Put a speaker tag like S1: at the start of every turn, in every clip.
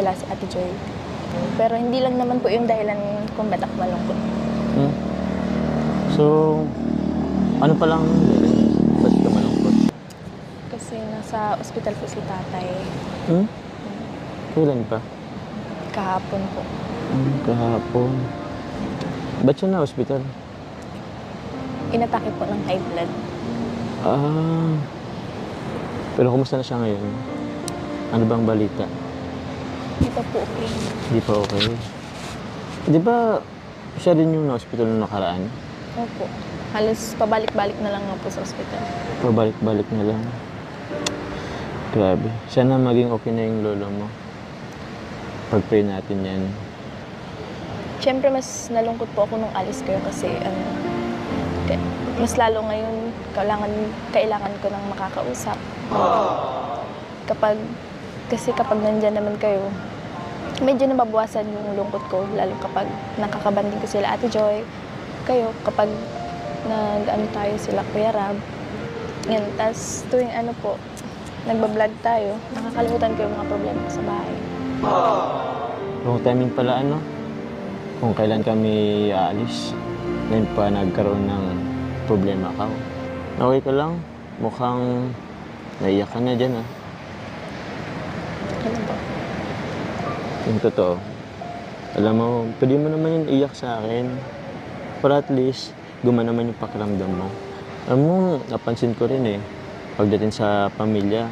S1: wala si Ate Joy. Pero hindi lang naman po yung dahilan kung ba't ako malungkot.
S2: So, ano pa lang ba't ka malungkot?
S1: Kasi nasa ospital po si tatay.
S2: Kailan pa?
S1: Kahapon po.
S2: Kahapon. Ba't siya na hospital?
S1: Inatake po ng high blood.
S2: Pero kumusta na siya ngayon? Ano bang balita?
S1: Hindi pa po okay.
S2: Hindi pa okay. Di ba siya din yung na-hospital nung nakaraan?
S1: Opo. Halos pabalik-balik na lang nga po sa ospital.
S2: Pabalik-balik na lang. Grabe. Sana maging okay na yung lolo mo. Pag-pray natin yan.
S1: Siyempre, mas nalungkot po ako nung alis kayo kasi mas lalo ngayon kailangan ko ng makakausap. Kasi kapag nandyan naman kayo, medyo nababawasan yung lungkot ko, lalo kapag nakakabanding ko sila Ate Joy, kayo kapag nag-ano tayo sila Kuya Rab. Yan, tas tuwing nagbablog tayo, nakakalimutan ko yung mga problema ko sa bahay.
S2: Wrong timing pala kung kailan kami aalis. Ngayon pa nagkaroon ng problema ka. Okay ka lang? Mukhang naiyak ka na dyan
S1: Ano ba?
S2: Yung totoo. Alam mo, pwede mo naman yung iyak sa akin. Para at least, gumana naman yung pakiramdam mo. Alam mo, napansin ko rin pagdating sa pamilya,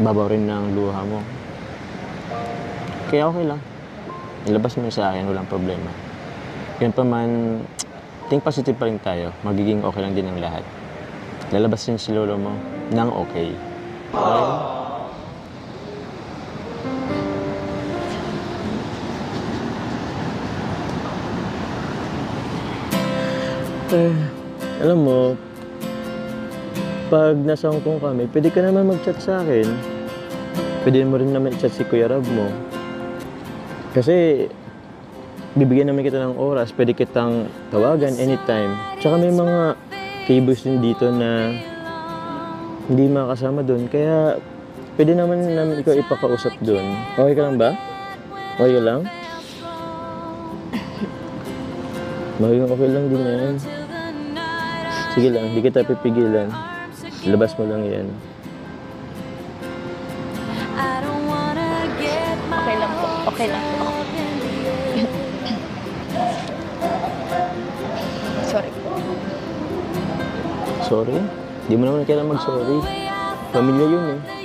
S2: babaw rin ng luha mo. Kaya okay lang. Ilabas mo sa akin, walang problema. Yan pa man, think positive pa rin tayo. Magiging okay lang din ang lahat. Lalabas din si lolo mo ng okay. Okay? Alam mo, pag nasa Hong Kong kami, pwede ka naman mag-chat sa akin. Pwede mo rin naman i-chat si Kuya Rab mo. Kasi, bibigyan naman kita ng oras, pwede kitang tawagan anytime. Tsaka may mga cables din dito na hindi makasama doon. Kaya, pwede naman ikaw ipakausap doon. Okay ka lang ba? Okay ka lang? Magiging okay lang din yan. Sige lang, hindi kita pipigilan. Labas mo lang yan.
S1: Okay lang po. Okay lang po. Sorry po.
S2: Sorry? Di mo naman kailangan mag-sorry. Pamilya yun